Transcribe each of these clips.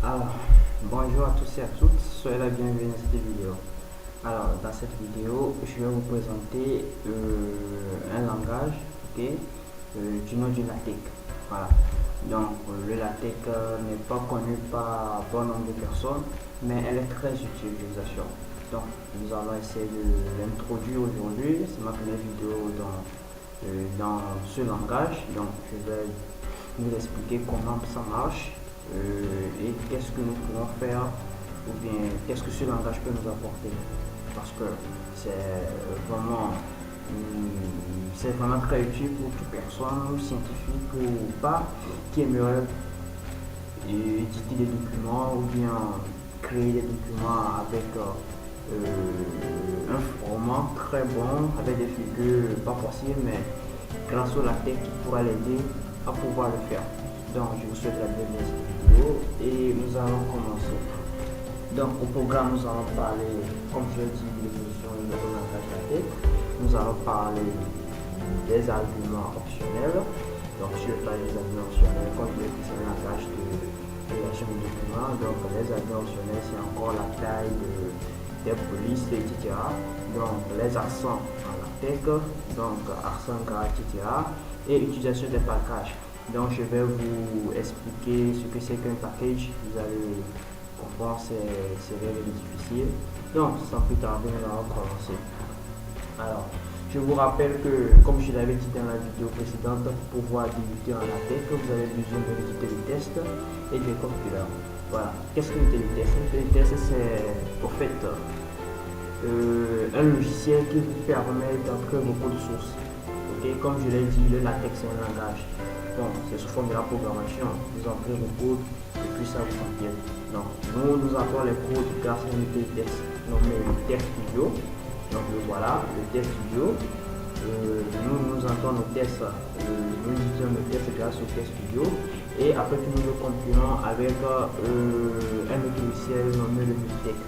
Alors, bonjour à tous et à toutes, soyez la bienvenue à cette vidéo. Alors, dans cette vidéo, je vais vous présenter un langage du nom du LaTeX. Voilà. Donc, le LaTeX n'est pas connu par bon nombre de personnes, mais elle est très utile d'utilisation. Donc, nous allons essayer de l'introduire aujourd'hui. C'est ma première vidéo dans ce langage. Donc, je vais nous expliquer comment ça marche et qu'est-ce que nous pouvons faire ou bien qu'est-ce que ce langage peut nous apporter. Parce que vraiment, c'est vraiment très utile pour toute personne, scientifique ou pas, qui aimerait éditer des documents ou bien créer des documents avec un format très bon, avec des figures pas possibles, mais grâce au latex qui pourra l'aider à pouvoir le faire. Donc, je vous souhaite la bienvenue à cette vidéo et nous allons commencer. Donc, au programme, nous allons parler, comme je l'ai dit, de l'évolution du langage latex. Nous allons parler des arguments optionnels. Donc, je vais parler des arguments optionnels, comme je l'ai dit, c'est un langage de création de documents. Donc, les arguments optionnels, c'est encore la taille des polices, etc. Donc, les accents en latex, donc accent gras, etc. Et utilisation des packages. Donc, je vais vous expliquer ce que c'est qu'un package. Vous allez comprendre, c'est vraiment difficile. Donc, sans plus tarder, nous allons commencer. Alors, je vous rappelle que, comme je l'avais dit dans la vidéo précédente, pour pouvoir débuter en latex, vous avez besoin de l'éditeur de test et des calculateurs. Voilà. Qu'est-ce qu'une éditeur de test? Une éditeur de test, c'est au fait un logiciel qui vous permet d'entrer vos codes sources. Comme je l'ai dit, le latex c'est un langage. Bon, c'est sous forme de la programmation. Vous entrez vos codes et puis ça vous convient. Donc, nous avons les codes grâce à une unité de test nommée le Test Studio. Donc, le voilà, le Test Studio. Nous entrons nos tests, nous utilisons le test grâce au Test Studio. Et après que nous le compilons avec un autre logiciel nommé le Multech.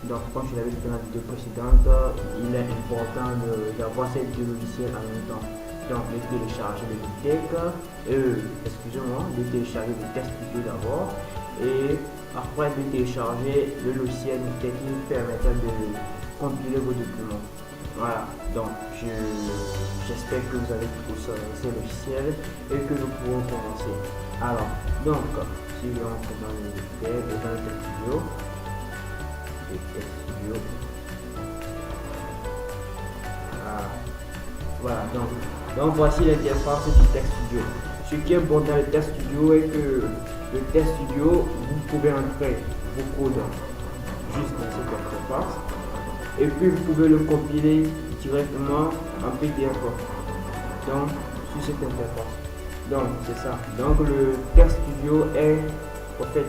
Donc, comme je l'avais dit dans la vidéo précédente, il est important d'avoir ces deux logiciels en même temps. Donc, de télécharger le Multech, excusez-moi, de télécharger le Test Studio d'abord, et après de télécharger le logiciel Multech qui nous permettra de compiler vos documents. Voilà, donc j'espère que vous avez tous ces logiciels et que nous pourrons commencer. Alors, donc, si on entre dans le Test Studio, Studio. Voilà, donc voici l'interface du Test Studio. Ce qui est bon dans le Test Studio est que le Test Studio, vous pouvez entrer vos codes juste dans cette interface et puis vous pouvez le compiler directement en PDF. Donc, sur cette interface. Donc, c'est ça. Donc, le Test Studio est en fait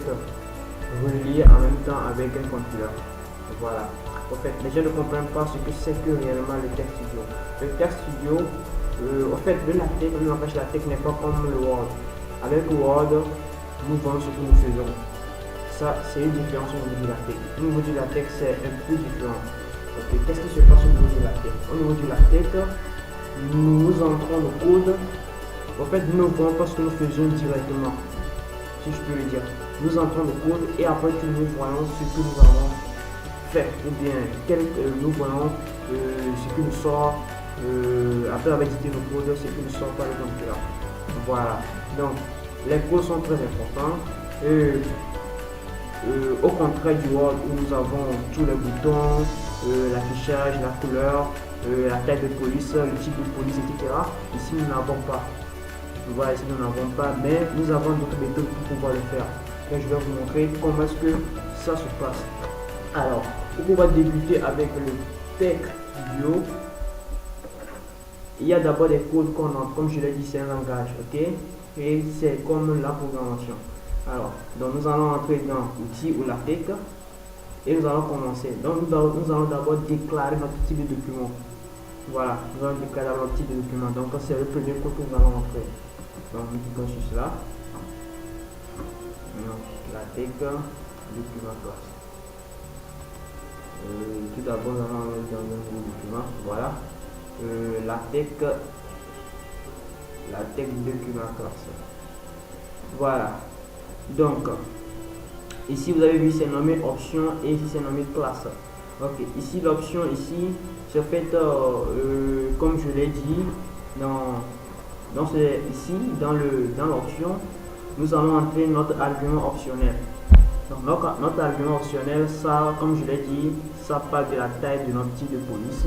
relié en même temps avec un compilateur. Voilà. En fait, les gens ne comprennent pas ce que c'est que réellement le Test Studio. Le Test Studio, en fait, le langage latex n'est pas comme le Word. Avec Word, nous voyons ce que nous faisons. Ça, c'est une différence au niveau du latex. Au niveau du latex, c'est un peu différent. Qu'est-ce qui se passe au niveau du latex? Au niveau du latex, nous entrons le code. En fait, nous ne voyons pas ce que nous faisons directement, si je peux le dire. Nous entrons le code et après nous voyons ce que nous avons fait, ou bien nous voyons ce qui nous sort après avoir édité nos codes, ce qui nous sort par le compilateur. Voilà, donc les codes sont très importants. Au contraire du Word où nous avons tous les boutons, l'affichage, la couleur, la taille de police, le type de police, etc. Ici nous n'avons pas. Voilà, ici nous n'avons pas, mais nous avons d'autres méthodes pour pouvoir le faire. Et je vais vous montrer comment est-ce que ça se passe. Alors, pour pouvoir débuter avec le Test Studio, il y a d'abord des codes qu'on a, comme je l'ai dit, c'est un langage, ok? Et c'est comme la programmation. Alors, donc nous allons entrer dans outils ou latex et nous allons commencer. Donc nous allons d'abord déclarer notre type de document. Voilà, nous allons déclarer notre type de document. Donc c'est le premier code que nous allons entrer. Donc nous cliquons sur cela. Donc latex, document classe. Tout d'abord, nous allons aller dans un nouveau document. Voilà. Latex document classe. Voilà. Donc, Ici, vous avez vu, c'est nommé option et ici, c'est nommé classe. Ok, ici, l'option, ici, c'est fait, comme je l'ai dit, ici, dans l'option, nous allons entrer notre argument optionnel. Donc, notre argument optionnel, ça, comme je l'ai dit, ça parle de la taille de notre type de police.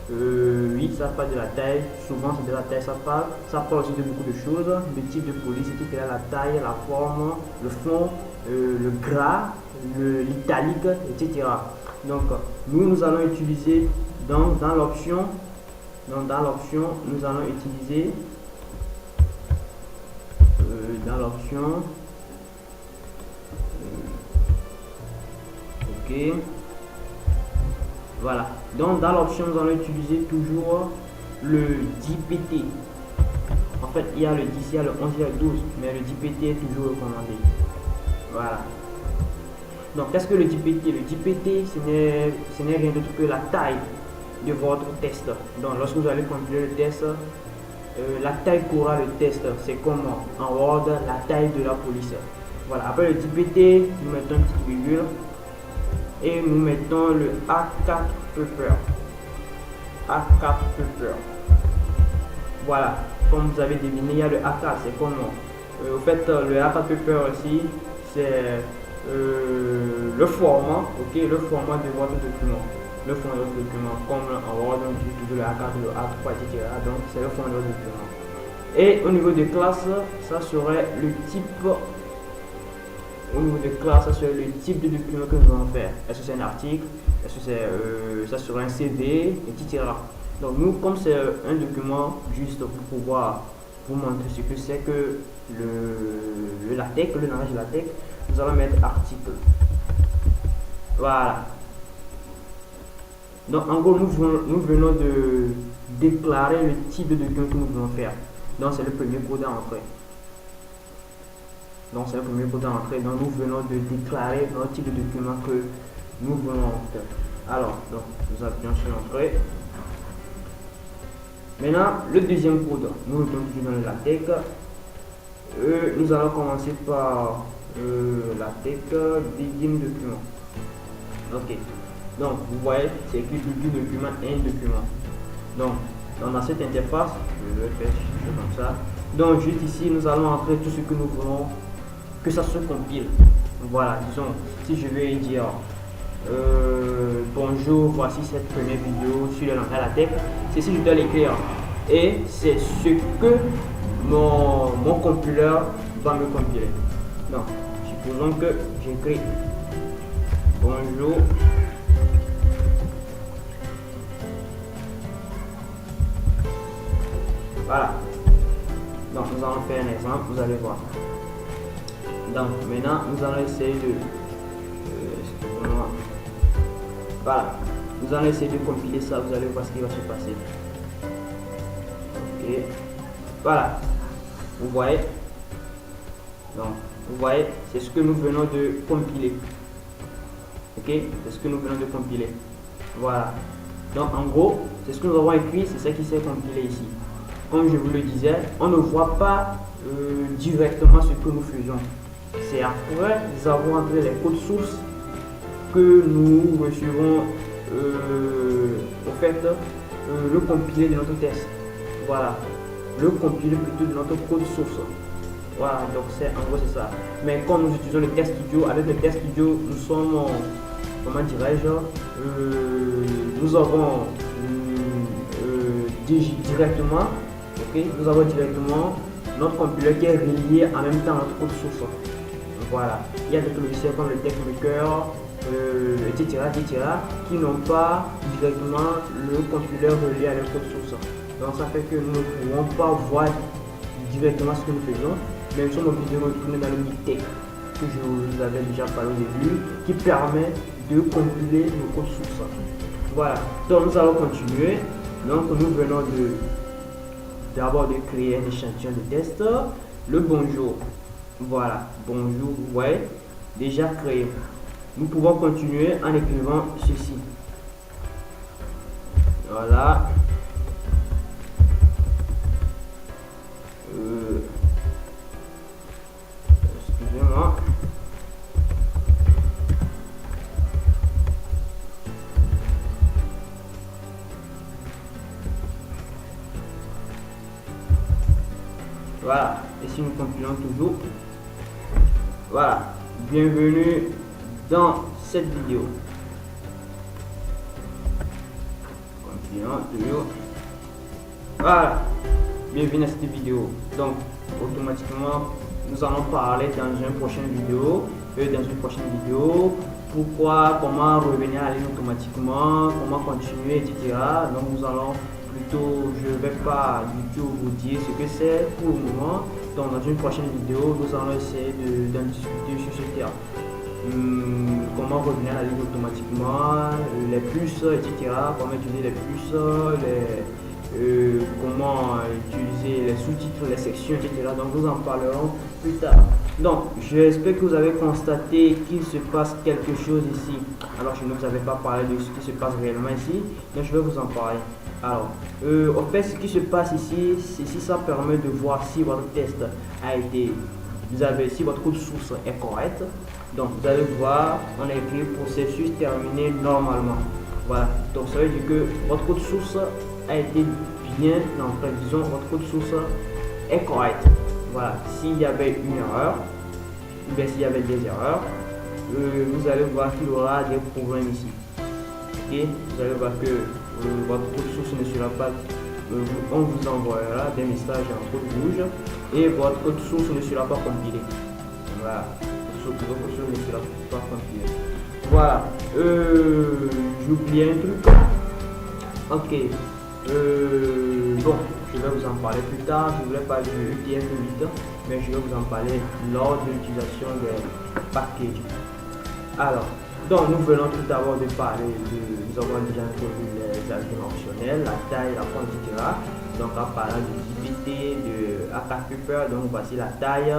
Oui, ça parle de la taille, souvent c'est de la taille, ça parle aussi de beaucoup de choses, le type de police, qui est la taille, la forme, le fond, le gras, l'italique, etc. Donc, nous allons utiliser dans l'option, nous allons utiliser dans l'option, ok, voilà. Donc dans l'option, nous allons utiliser toujours le 10pt. En fait, il y a le 10, il y a le 11, il y a le 12, mais le 10pt est toujours recommandé. Voilà. Donc qu'est-ce que le 10pt? Le 10pt, ce n'est rien d'autre que la taille de votre test. Donc lorsque vous allez compiler le test, la taille qu'aura le test, c'est comme en Word, la taille de la police. Voilà. Après le 10pt, nous mettons une petite virgule et nous mettons le A4 Pepper. A4 Pepper. Voilà. Comme vous avez deviné, il y a le A4, c'est comme au fait le A4 Pepper aussi, c'est le format, ok, le format de votre document. Le format de votre document, comme en Word, on utilise toujours le A4, le A3, etc. Donc c'est le format de votre document. Et au niveau de classe, ça serait le type. Au niveau de classe, ça serait le type de document que nous allons faire. Est-ce que c'est un article? Est-ce que c'est ça serait un CV, etc. Donc nous, comme c'est un document juste pour pouvoir vous montrer ce que c'est que le LaTeX, le langage LaTeX, nous allons mettre article. Voilà. Donc en gros, nous venons de déclarer le type de document que nous voulons faire. Donc c'est le premier code à entrer. Donc c'est le premier code à entrer. Donc nous venons de déclarer notre type de document que nous voulons faire. Alors, donc nous appuyons sur entrée. Maintenant, le deuxième code, nous le mettons dans le LaTeX. Nous allons commencer par LaTeX begin document. Ok. Donc, vous voyez, c'est écrit begin document and document. Donc, dans cette interface, je vais faire comme ça. Donc, juste ici, nous allons entrer tout ce que nous voulons que ça se compile. Voilà, disons, si je vais dire bonjour, voici cette première vidéo sur le langage LaTeX, c'est si je dois l'écrire. Et c'est ce que mon compileur va me compiler. Donc, supposons que j'écris bonjour. Voilà. Donc, nous allons faire un exemple, vous allez voir. Donc, maintenant, nous allons essayer de... voilà. Nous allons essayer de compiler ça, vous allez voir ce qui va se passer. Ok. Voilà. Vous voyez. Donc, vous voyez, c'est ce que nous venons de compiler. Ok. C'est ce que nous venons de compiler. Voilà. Donc, en gros, c'est ce que nous avons écrit, c'est ça qui s'est compilé ici. Comme je vous le disais, on ne voit pas directement ce que nous faisons. C'est après avoir entré les codes sources que nous recevons au fait le compilé de notre test. Voilà, le compilé plutôt de notre code source. Voilà, donc c'est en gros c'est ça. Mais quand nous utilisons le test studio, avec le test studio, nous sommes, comment dirais-je, nous avons directement, ok, nous avons directement notre compileur qui est relié en même temps à notre code source. Voilà, il y a des logiciels comme le TextMaker, etc., qui n'ont pas directement le compileur relié à leur code source. Donc ça fait que nous ne pouvons pas voir directement ce que nous faisons, mais nous sommes obligés de retourner dans le MikTeX que je vous avais déjà parlé au début, qui permet de compiler nos codes sources. Voilà, donc nous allons continuer. Donc nous venons d'abord de créer un échantillon de test. Le bonjour. Voilà, bonjour, vous voyez, déjà créé. Nous pouvons continuer en écrivant ceci. Voilà. Excusez-moi. Voilà, et si nous compilons toujours, voilà, bienvenue dans cette vidéo. Compilons toujours. Voilà, bienvenue à cette vidéo. Donc, automatiquement, nous allons parler dans une prochaine vidéo, pourquoi, comment revenir à la ligne automatiquement, comment continuer, etc. Donc nous allons plutôt, je ne vais pas du tout vous dire ce que c'est pour le moment. Donc dans une prochaine vidéo, nous allons essayer d'en discuter sur ce terme. Comment revenir à la ligne automatiquement, les puces, etc. Comment utiliser les puces, comment utiliser les sous-titres, les sections, etc. Donc nous en parlerons plus tard. Donc j'espère que vous avez constaté qu'il se passe quelque chose ici. Alors je ne vous avais pas parlé de ce qui se passe réellement ici, donc je vais vous en parler. Alors en fait ce qui se passe ici, ça permet de voir si votre test a été, si votre code source est correct. Donc vous allez voir, on a écrit processus terminé normalement. Voilà, donc ça veut dire que votre code source a été bien, disons votre code source est correct. Voilà, s'il y avait une erreur, ou bien s'il y avait des erreurs, vous allez voir qu'il y aura des problèmes ici. Ok, vous allez voir que votre code source ne sera pas, on vous envoyera des messages en code rouge et votre code source ne sera pas compilé. Voilà, votre code source ne sera pas compilé. Voilà, j'ai oublié un truc. Ok, bon, je vais vous en parler plus tard. Je ne voulais pas du UTF-8, mais je vais vous en parler lors de l'utilisation des packages. Alors, donc nous venons tout d'abord de parler nous avons déjà introduit les arguments optionnels, la taille, la forme, etc. Donc en parlant de JPT, de ACAPuper, donc voici la taille,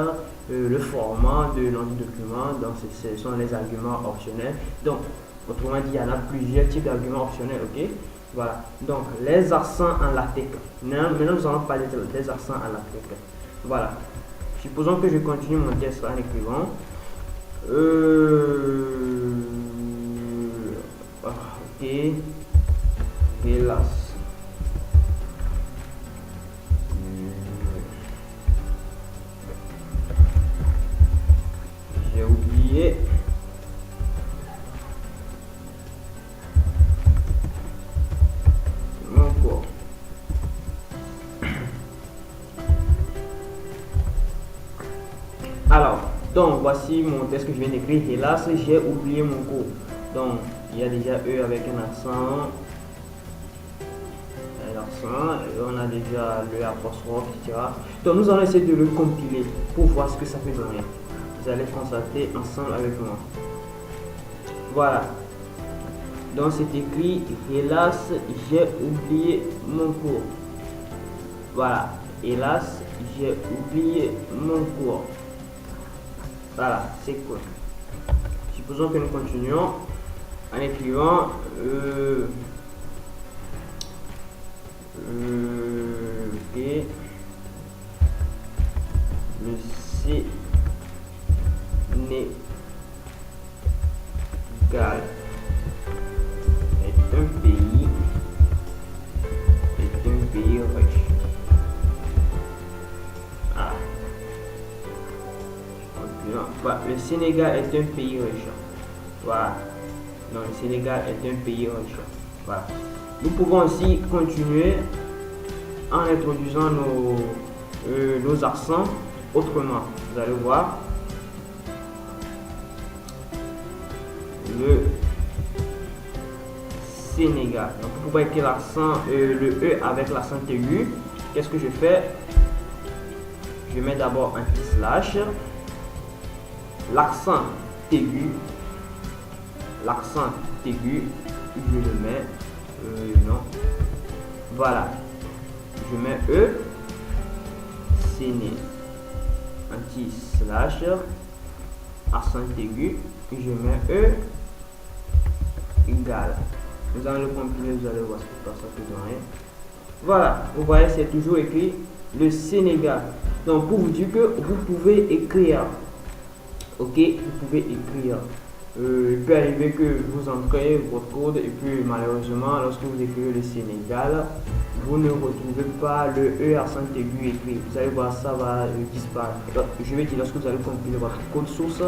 le format de notre document, donc ce sont les arguments optionnels. Donc, autrement dit, il y en a plusieurs types d'arguments optionnels, ok? Voilà, donc les accents en latex. Maintenant, nous allons parler des accents en latex. Voilà, supposons que je continue mon test en écrivant. Ok, hélas. J'ai oublié. Alors, donc voici mon test que je viens d'écrire. Hélas, j'ai oublié mon cours. Donc, il y a déjà E avec un accent. Et on a déjà le apostrophe, etc. Donc, nous allons essayer de le compiler pour voir ce que ça peut donner. Vous allez constater ensemble avec moi. Voilà. Donc, c'est écrit hélas, j'ai oublié mon cours. Voilà. Hélas, j'ai oublié mon cours. Voilà, c'est cool. Supposons que nous continuons en écrivant ok, le Sénégal est un pays riche. Ah. Voilà, le Sénégal est un pays riche. Voilà. Donc le Sénégal est un pays riche. Voilà. Nous pouvons aussi continuer en introduisant nos accents autrement. Vous allez voir. Le Sénégal. Donc vous pouvez écrire l'accent, le E avec l'accent aigu. Qu'est-ce que je fais? Je mets d'abord un petit slash. L'accent aigu, je le mets, non, voilà, je mets E, Séné, un petit slash, accent aigu, je mets E, égal. Nous allons le compiler, vous allez voir ce que ça peut donner. Voilà, vous voyez, c'est toujours écrit le Sénégal. Donc, pour vous dire que vous pouvez écrire, ok, vous pouvez écrire il peut arriver que vous entrez votre code et puis malheureusement, lorsque vous écrivez le Sénégal, vous ne retrouvez pas le E accent aigu écrit. Vous allez voir, ça va disparaître. Je vais dire, lorsque vous allez compiler votre code source,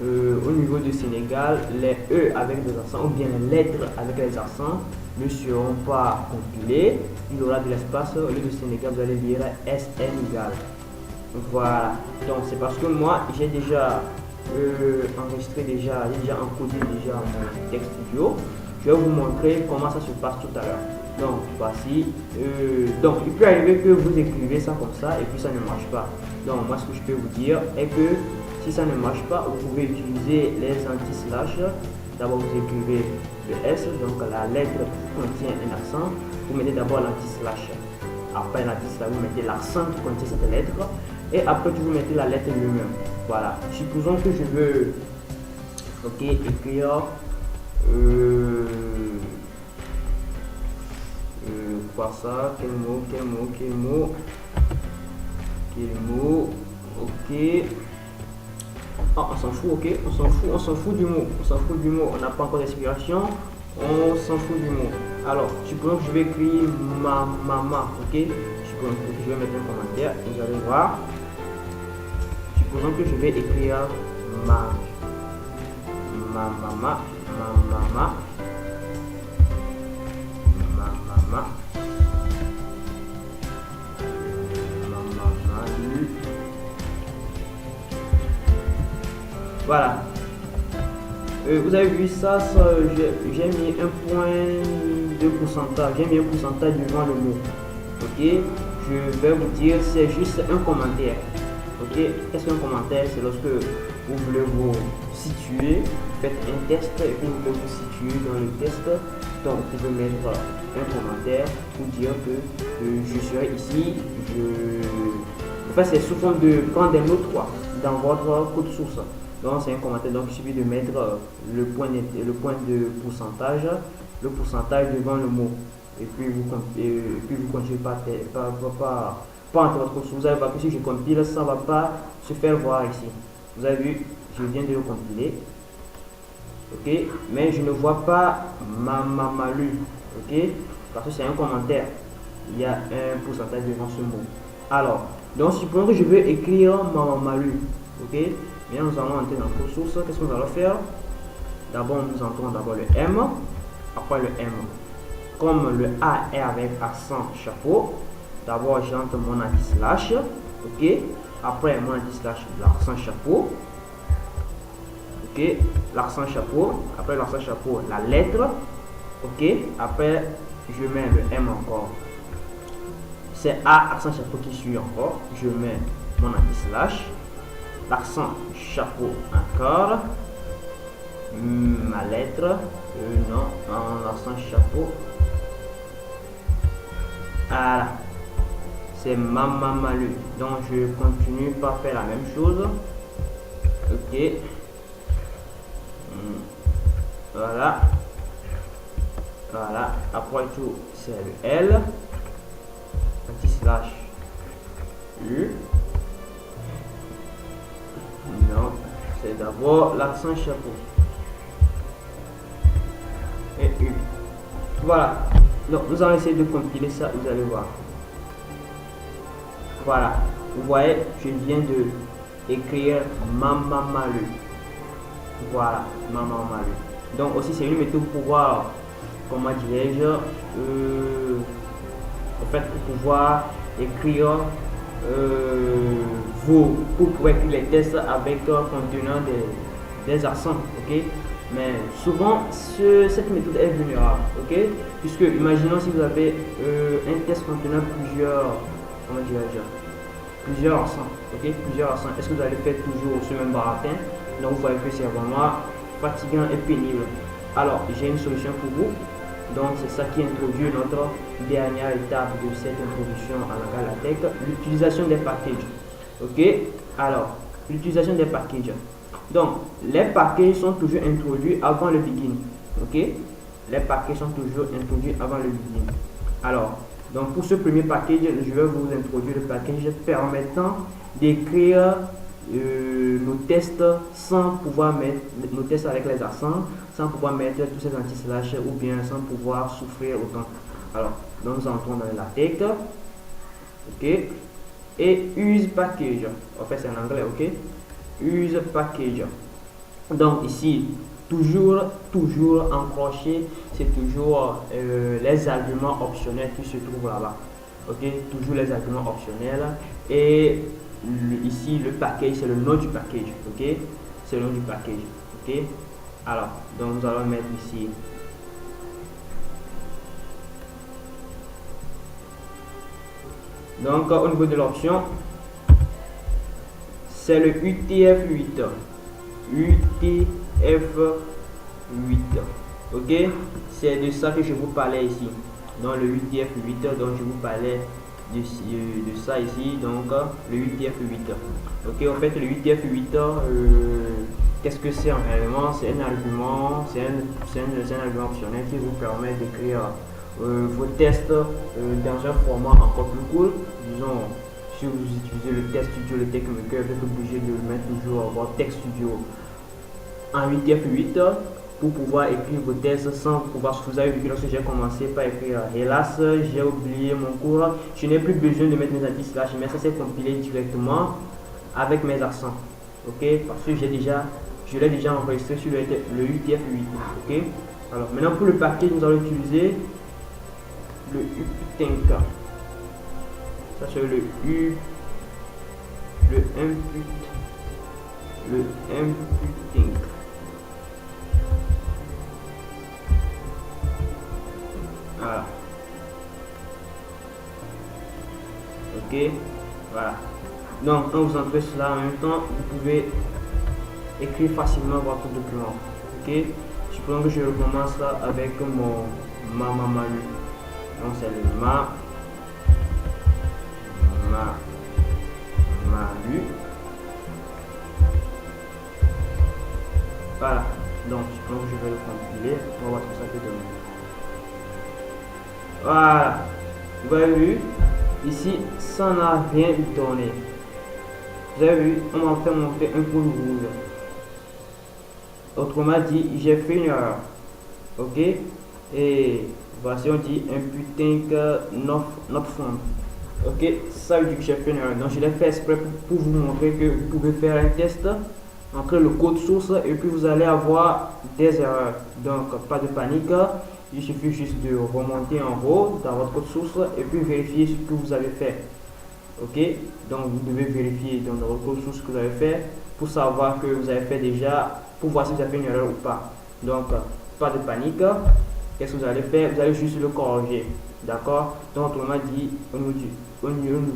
au niveau du Sénégal, les E avec des accents ou bien les lettres avec les accents ne seront pas compilés. Il y aura de l'espace. Au lieu de Sénégal, vous allez lire Sénégal. Voilà. Donc c'est parce que moi j'ai déjà enregistré j'ai déjà encodé mon texte studio. Je vais vous montrer comment ça se passe tout à l'heure. Donc voici. Donc il peut arriver que vous écrivez ça comme ça et puis ça ne marche pas. Donc moi ce que je peux vous dire est que si ça ne marche pas, vous pouvez utiliser les anti-slash. D'abord vous écrivez le S, donc la lettre contient un accent. Vous mettez d'abord l'anti-slash. Après l'anti-slash, vous mettez l'accent qui contient cette lettre. Et après vous mettez la lettre lui-même. Voilà. Supposons que je veux écrire quoi ça, quel mot, ok. Ah, on s'en fout, ok, on s'en fout du mot, on n'a pas encore d'expiration, on s'en fout du mot. Alors, supposons que je vais écrire ma maman, ok, supposons que je vais mettre un commentaire, vous allez voir. Supposons que je vais écrire ma maman. Voilà. Vous avez vu ça, j'ai mis un point de pourcentage. J'ai mis un pourcentage devant le mot. Ok. Je vais vous dire, c'est juste un commentaire. Ok. Qu'est-ce qu'un commentaire? C'est lorsque vous voulez vous situer, vous faites un test et puis vous voulez vous situer dans le test. Donc vous pouvez mettre un commentaire pour dire que je serai ici. En fait, c'est sous forme de prendre des notes dans votre code source. Donc c'est un commentaire, donc il suffit de mettre le point de pourcentage, le pourcentage devant le mot. Et puis vous continuez pas entre votre source. Vous avez vu que si je compile, ça ne va pas se faire voir ici. Vous avez vu, je viens de le compiler. Ok, mais je ne vois pas mamalu. Ok, parce que c'est un commentaire. Il y a un pourcentage devant ce mot. Alors, donc supposons que je veux écrire mamalu. Ok. Bien, nous allons entrer dans notre source. Qu'est-ce que nous allons faire? D'abord, nous entrons d'abord le M. Après le M. Comme le A est avec accent chapeau, d'abord j'entre mon anti-slash. Ok. Après mon anti-slash, l'accent chapeau. Ok. L'accent chapeau. Après l'accent chapeau, la lettre. Ok. Après, je mets le M encore. C'est A, accent chapeau qui suit encore. Je mets mon anti-slash. L'accent chapeau encore, ma lettre, non, l'accent chapeau, voilà, c'est mamamalu. Donc je continue par faire la même chose, ok, voilà, après tout c'est le L, anti-slash U. Non, c'est d'abord l'accent chapeau. Et U. Voilà. Donc nous allons essayer de compiler ça, vous allez voir. Voilà. Vous voyez, je viens de écrire mamamalu. Voilà, mamamalu. Donc aussi c'est une méthode pour pouvoir, comment dirais-je, en fait pour pouvoir écrire pour pouvoir écrire les tests avec contenant des accents, ok. Mais souvent cette méthode est vulnérable, ok, puisque imaginons si vous avez un test contenant plusieurs accents, ok, est-ce que vous allez faire toujours ce même baratin? Donc vous voyez que c'est vraiment fatigant et pénible. Alors j'ai une solution pour vous. Donc c'est ça qui introduit notre dernière étape de cette introduction à la tech, l'utilisation des packages. Ok, alors l'utilisation des packages. Donc les packages sont toujours introduits avant le begin. Ok, les packages sont toujours introduits avant le begin. Alors, donc pour ce premier package, je vais vous introduire le package permettant d'écrire nos tests sans pouvoir mettre nos tests avec les accents, sans pouvoir mettre tous ces anti-slash ou bien sans pouvoir souffrir autant. Alors, donc nous entrons dans la tech, ok, et use package. En fait, c'est en anglais, ok. Use package. Donc ici, toujours en crochet, c'est toujours les arguments optionnels qui se trouvent là-bas. Ok, toujours les arguments optionnels. Et ici, le package, c'est le nom du package. Ok, c'est le nom du package. Ok, alors, donc nous allons mettre ici. Donc, au niveau de l'option, c'est le UTF-8. UTF-8. Ok, c'est de ça que je vous parlais ici. Dans le UTF-8, dont je vous parlais de ça ici. Donc, le UTF-8. Ok, en fait, le UTF-8, qu'est-ce que c'est en réellement? C'est un argument, c'est un argument optionnel qui vous permet d'écrire vos tests dans un format encore plus cool. Disons, si vous utilisez le Test Studio, le TechMaker, vous êtes obligé de mettre toujours votre Tech Studio en UTF-8 pour pouvoir écrire vos tests sans pouvoir. Vous avez vu que lorsque j'ai commencé par écrire, hélas, j'ai oublié mon cours, je n'ai plus besoin de mettre mes anti-slash, mais ça s'est compilé directement avec mes accents. Ok, parce que je l'ai déjà enregistré sur le UTF-8. Ok, alors maintenant pour le package, nous allons utiliser le UPTink. Ça c'est le inputink. Voilà. Ok, voilà. Donc quand vous entrez cela en même temps, vous pouvez écrire facilement votre document. Ok, supposons que je recommence là avec mon Mamamalu. Donc c'est le Mamamalu. Voilà. Donc je vais le compiler. On va voir ce que ça peut donner. Voilà. Vous avez vu, ici, ça n'a rien donné. Vous avez vu, on m'a fait monter un pouce rouge. Autrement dit, j'ai fait une erreur. Ok. Et voici, on dit inputink not found. Ok, ça veut dire que j'ai fait une erreur. Donc je l'ai fait exprès pour vous montrer que vous pouvez faire un test, entrer le code source et puis vous allez avoir des erreurs. Donc pas de panique, il suffit juste de remonter en haut dans votre code source et puis vérifier ce que vous avez fait. Ok, donc vous devez vérifier dans votre code source ce que vous avez fait pour savoir que vous avez fait déjà, pour voir si vous avez fait une erreur ou pas. Donc pas de panique. Qu'est-ce que vous allez faire? Vous allez juste le corriger. D'accord? Donc autrement dit, au niveau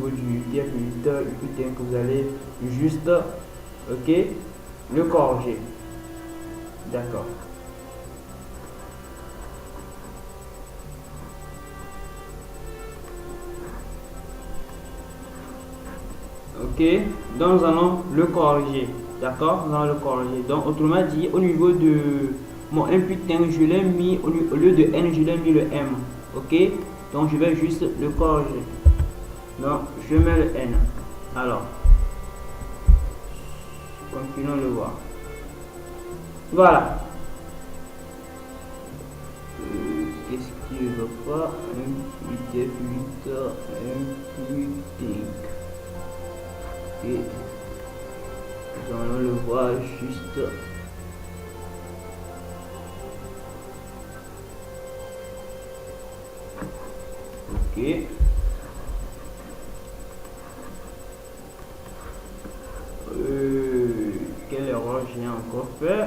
du TF8, que vous allez juste, ok, le corriger. D'accord. Ok, donc nous allons le corriger. D'accord? Nous allons le corriger. Donc autrement dit, au niveau de mon inputink, je l'ai mis au lieu de N, je l'ai mis le M. Ok, donc je vais juste le corriger. Donc je mets le N. Alors, continuons le voir. Voilà. Qu'est-ce qu'il ne veut pas? UTF-8, inputink. Ok, nous allons le voir juste. Ok. Quelle erreur j'ai encore fait?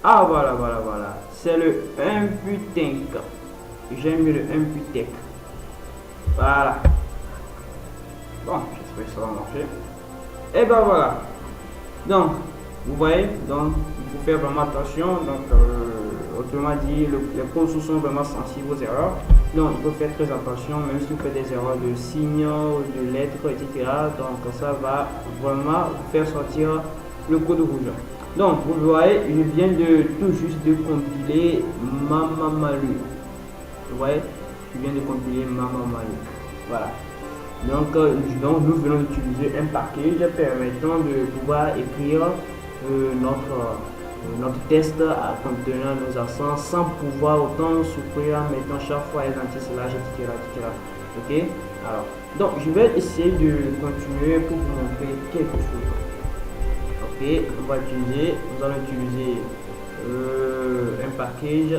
Ah voilà. C'est le inputink. J'ai mis le inputink. Voilà. Bon, j'espère que ça va marcher. Et ben voilà. Donc, vous voyez, donc il faut faire vraiment attention. Donc, autrement dit, les codes sources sont vraiment sensibles aux erreurs. Donc, il faut faire très attention, même si vous faites des erreurs de signes, de lettres, etc. Donc, ça va vraiment faire sortir le code rouge. Donc, vous voyez, je viens de tout juste de compiler Mamamalu. Vous voyez, je viens de compiler Mamamalu. Voilà. Donc nous venons d'utiliser un package permettant de pouvoir écrire notre test contenant nos accents sans pouvoir autant souffrir en mettant chaque fois les anti-slash, etc. Ok, alors, donc je vais essayer de continuer pour vous montrer quelque chose. Ok, nous allons utiliser un package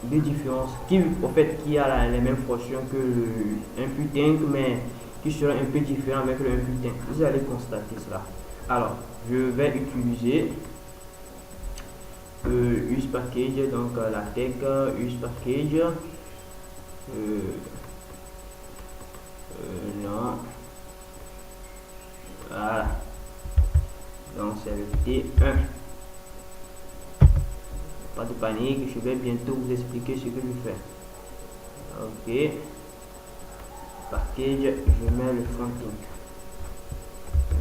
de différence qui a les mêmes fonctions que le input mais qui sera un peu différent avec le input. Vous allez constater cela. Alors, je vais utiliser use package, donc la tech use package. Non. Voilà. Donc c'est le T1. Pas de panique, je vais bientôt vous expliquer ce que je fais. Ok. Package, je mets le fronting.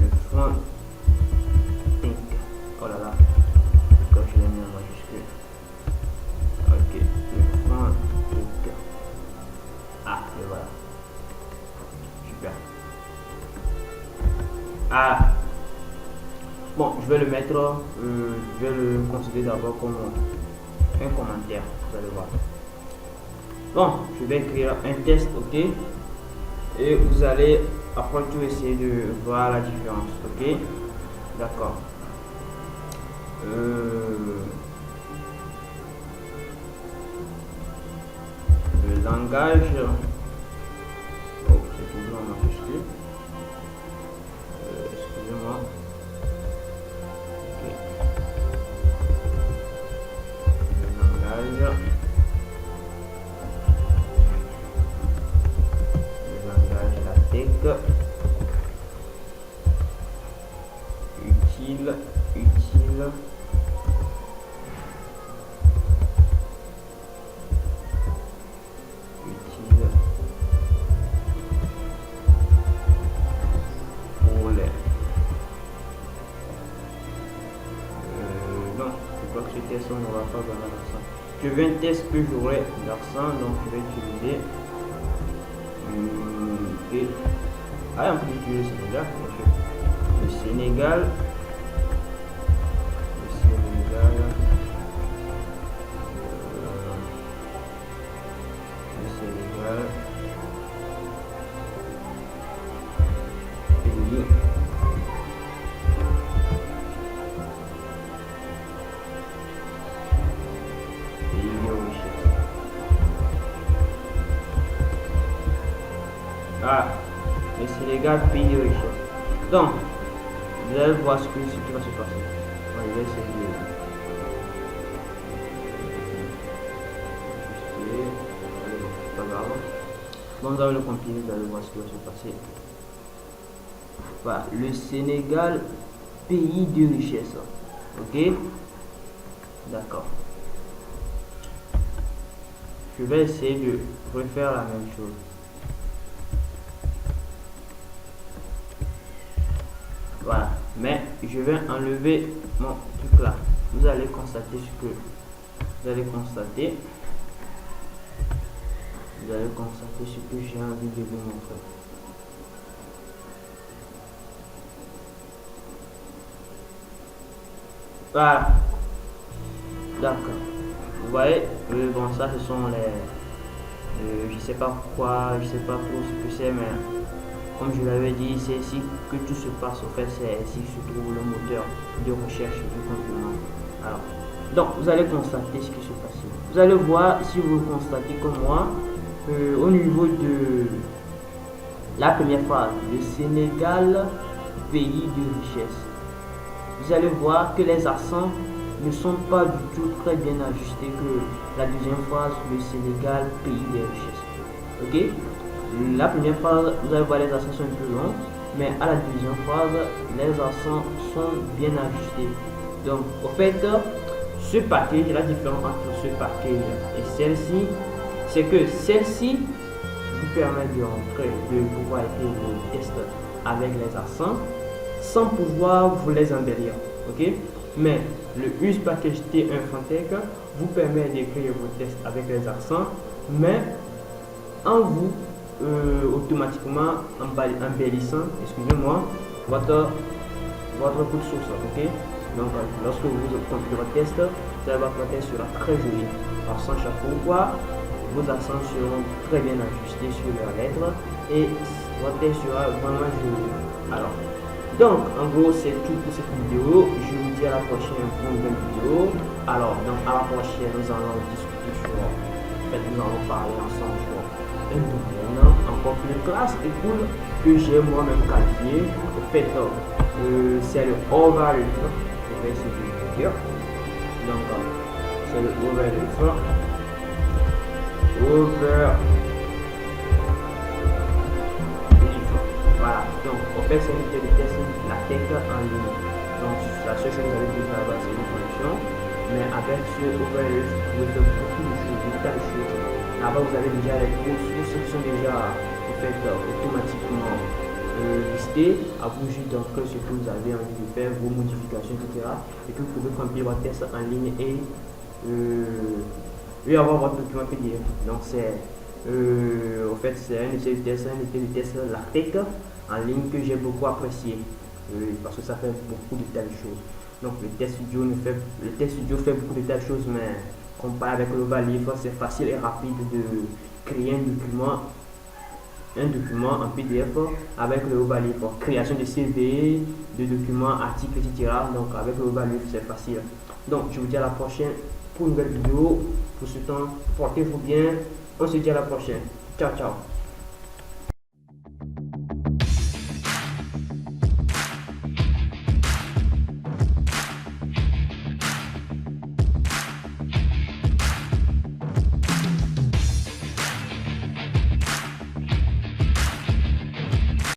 Le fronting. Oh là là. Quand je l'ai mis en majuscule. Ok. Le fronting. Ah, et voilà. Super. Ah. Bon, je vais le mettre, je vais le considérer d'abord comme un commentaire, vous allez voir. Bon, je vais écrire un test, ok, et vous allez après tout essayer de voir la différence, ok, d'accord. Le langage, oh, c'est toujours en majuscule, excusez-moi. Le langage, la tech, utile, pour les non, je crois que ce test on n'aura pas vraiment l'accent. Je veux un test que j'aurai l'accent, donc je vais utiliser on peut utiliser le Sénégal, le Sénégal, pays. Ah, le Sénégal, pays de richesse. Donc, vous allez voir ce qui va se passer. Je vais essayer de... pas grave. Bon, vous allez le compiler, vous allez voir ce qui va se passer. Voilà, le Sénégal, pays de richesse. Ok? D'accord. Je vais essayer de refaire la même chose. Voilà, mais je vais enlever mon truc là. Vous allez constater ce que vous allez constater. Vous allez constater ce que j'ai envie de vous montrer. Voilà. D'accord. Vous voyez, bon, ça ce sont les je sais pas quoi, je sais pas trop ce que c'est, mais comme je l'avais dit, c'est ici que tout se passe. En fait, c'est ici que se trouve le moteur de recherche du contenant. Alors, donc vous allez constater ce qui se passe. Vous allez voir, si vous constatez comme moi, au niveau de la première phrase, le Sénégal, pays de richesse, vous allez voir que les accents ne sont pas du tout très bien ajustés que la deuxième phrase, le Sénégal, pays des richesses. Ok? La première phrase, vous allez voir les accents sont un peu longs, mais à la deuxième phrase, les accents sont bien ajustés. Donc, au fait, ce package, la différence entre ce package et celle-ci, c'est que celle-ci vous permet de pouvoir écrire vos tests avec les accents sans pouvoir vous les embellir. Ok? Mais le use package T1 Frontech vous permet d'écrire vos tests avec les accents, mais en vous automatiquement embellissant, excusez-moi, votre code source. Ok, donc lorsque vous compilez votre test, votre test sera très joli. Alors sans chapeau ou quoi, vos accents seront très bien ajustés sur leurs lettres et votre test sera vraiment joli. Alors, donc en gros c'est tout pour cette vidéo. Je vous dis à la prochaine pour une nouvelle vidéo. Alors donc à la prochaine nous allons discuter sur, nous allons parler ensemble sur un domaine encore plus classe et cool que j'ai moi-même qualifié. Au fait c'est le overleaf. Je vais essayer de dire. Donc c'est le overleaf. Voilà, donc en fait c'est une de tester la tech en ligne. Donc la seule chose que vous avez besoin d'avoir c'est une connexion, mais avec ce overleaf vous pouvez faire beaucoup de choses, des tas de choses. Là-bas vous avez déjà les courses qui sont déjà en fait automatiquement listées, à vous juste d'entrer ce que vous avez envie de faire, vos modifications, etc. Et que vous pouvez compiler votre test en ligne et avoir votre document PDF. Donc c'est en fait c'est un essai de test LaTeX en ligne que j'ai beaucoup apprécié parce que ça fait beaucoup de telles choses. Donc le test studio fait beaucoup de telles choses, mais comparé avec le Overleaf, c'est facile et rapide de créer un document en PDF avec le Overleaf, création de CV, de documents, articles, etc. Donc avec le Overleaf c'est facile. Donc je vous dis à la prochaine pour une nouvelle vidéo. Pour ce temps, portez-vous bien. On se dit à la prochaine. Ciao, ciao.